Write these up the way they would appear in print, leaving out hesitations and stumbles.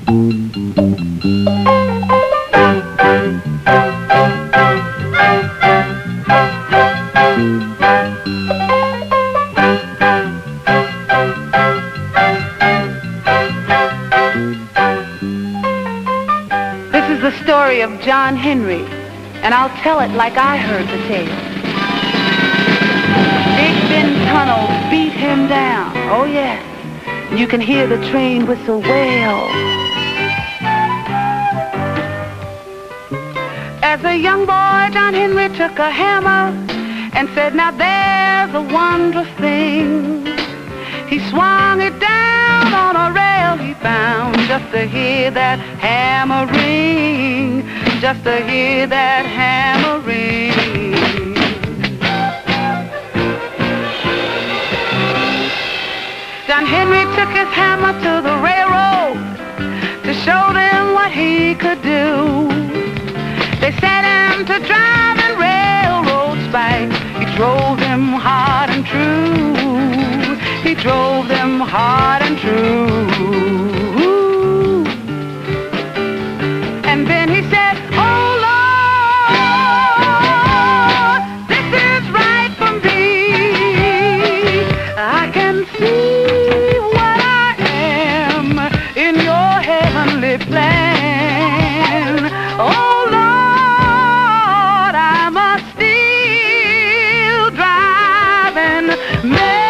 This is the story of John Henry, and I'll tell it like I heard the tale. Big Bend Tunnel beat him down, oh yes, you can hear the train whistle wail. As a young boy, John Henry took a hammer and said, now there's a wondrous thing. He swung it down on a rail he found just to hear that hammer ring, just to hear that hammer ring. John Henry took his hammer to the railroad to show them what he could do. They set him to driving railroad spikes. He drove them hard and true. He drove them hard and true. And then he said, oh Lord, this is right for me. I can see what I am in your heavenly plan. Oh Lord, I'm a still driving man.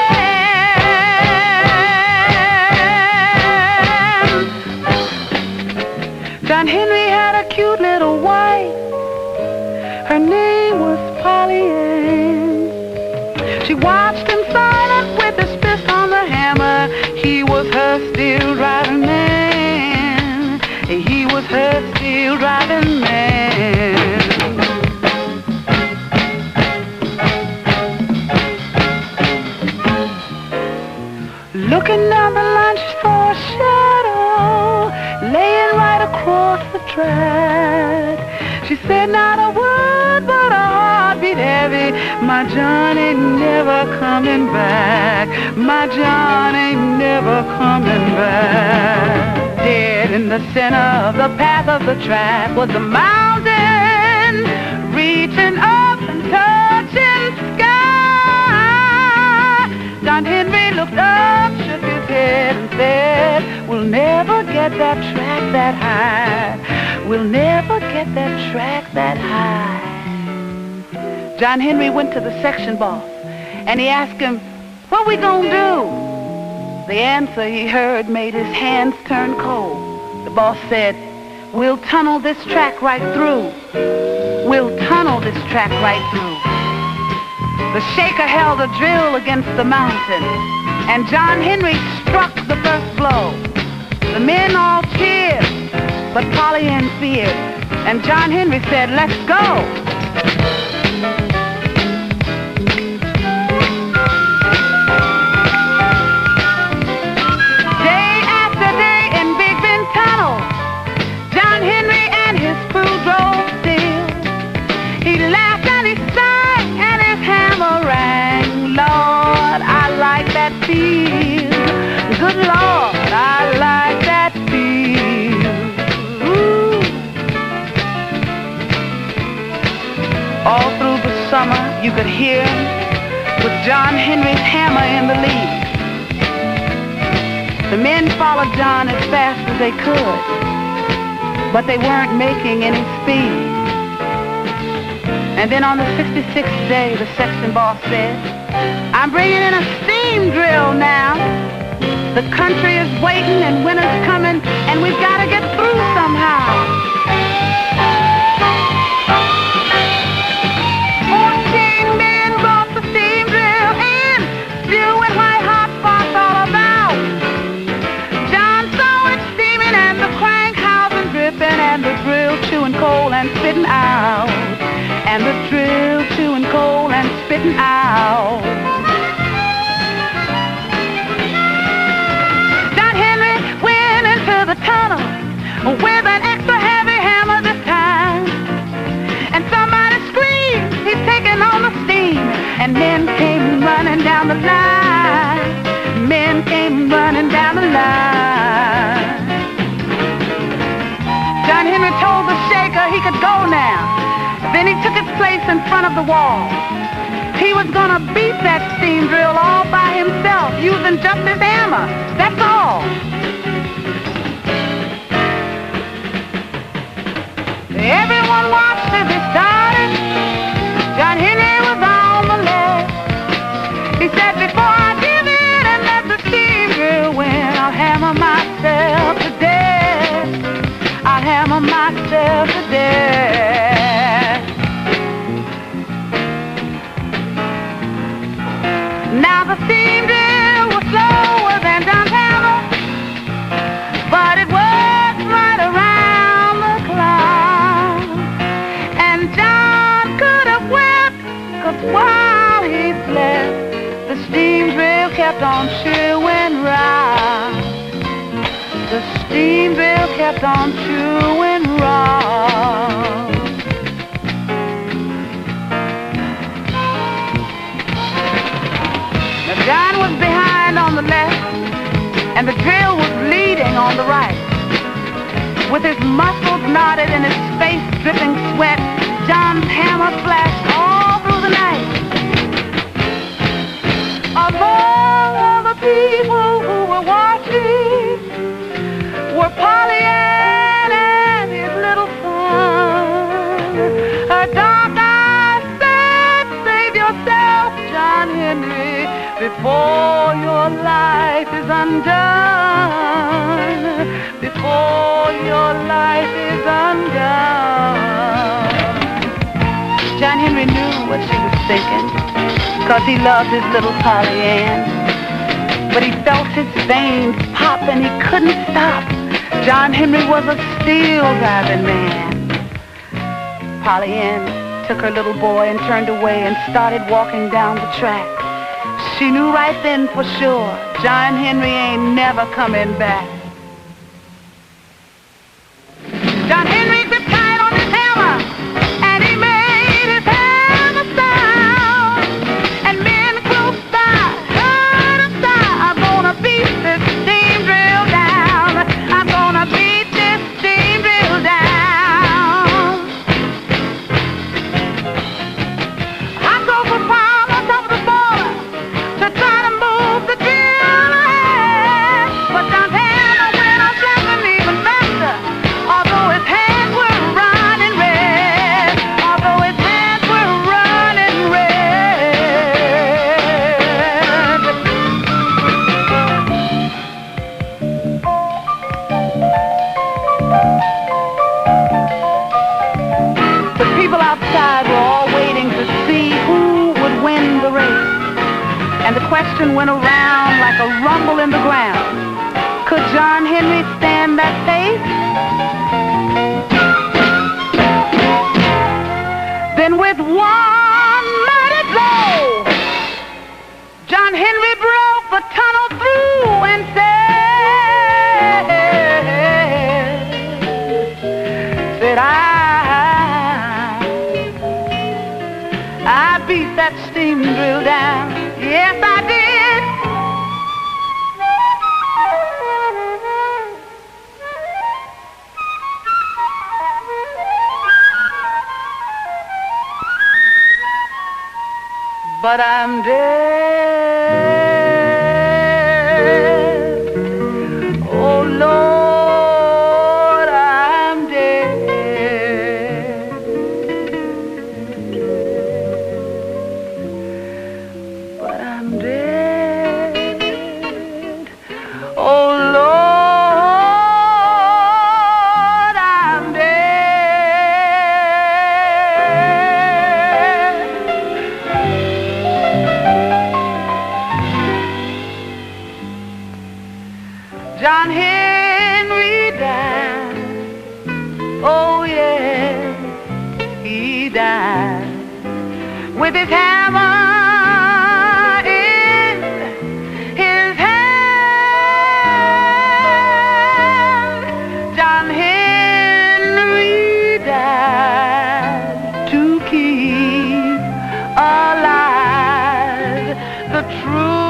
John Henry had a cute little wife. Her name was Polly Ann. She watched him silent with his fist on the hammer. He was her still driving man. He was her still driving man. Looking down the line, she saw a shadow laying right across the track. She said not a word, but her heart beat heavy. My John ain't never coming back. My John ain't never coming back. Dead in the center of the path of the track was a mountain reaching up and touching sky. John Henry looked up, shook his head and said, we'll never get that track that high. We'll never get that track that high. John Henry went to the section boss and he asked him, what we gonna do? The answer he heard made his hands turn cold. The boss said, we'll tunnel this track right through. We'll tunnel this track right through. The shaker held a drill against the mountain, and John Henry struck the first blow. The men all cheered, but Polly Ann feared, and John Henry said, let's go. Day after day in Big Bend Tunnel, John Henry and his crew drove still. He laughed and he sang and his hammer rang. Lord, I like that feel. Good Lord, I like that feel. Ooh. All through the summer you could hear him with John Henry's hammer in the lead. The men followed John as fast as they could, but they weren't making any speed. And then on the 66th day, the section boss said, I'm bringing in a steam drill now. The country is waiting and winter's coming, and we've got to get through somehow. 14 men brought the steam drill in, spewing white hot spots all about. John saw it steaming and the crank housing dripping, and the drill chewing coal and spitting out. And the drill chewing coal and spitting out. John Henry went into the tunnel with an extra heavy hammer this time. And somebody screamed, he's taking on the steam. And men came running down the line. Men came running down the line. front of the wall. He was gonna beat that steam drill all by himself using just his hammer. That's all. Everyone watched as he started. John Henry was on the left. He said, before I give in and let the steam drill win, I'll hammer myself to death. I'll hammer myself to death. Now the steam drill was slower than John's hammer, but it worked right around the clock. And John could have wept, 'cause while he slept, the steam drill kept on chewing rock. The steam drill kept on chewing rock. Now John was behind on the left, and the drill was leading on the right. With his muscles knotted and his face dripping sweat, John's hammer flashed all through the night. Of all the people who were watching were Polly Ann and his little son. Her dark eyes said, save yourself, John Henry, before your life is undone. Before your life is undone. John Henry knew what she was thinking, 'cause he loved his little Polly Ann. But he felt his veins pop and he couldn't stop. John Henry was a steel-driving man. Polly Ann took her little boy and turned away and started walking down the track. She knew right then for sure, John Henry ain't never coming back. John Henry gripped tight on his hammer, and he made his hammer sound. And men close by heard him sigh, I'm gonna beat this steam drill down. I'm gonna beat this steam drill down. I go for farmers over the border to try to move the drill ahead. But John's hammer went off slapping even faster. Although his hands were running red, although his hands were running red. The people outside were all waiting to see who would win the race. And the question went around like a rumble in the ground. Could John Henry stand that pace? Then with one mighty blow, John Henry broke the tunnel through and said, I beat that steam drill down. Yes, I did. But I'm dead. Oh Lord, I'm dead. But I'm dead. Oh Lord, I'm dead. John Henry died. Oh yes, he died with his hammer in his hand. John Henry died to keep alive the truth.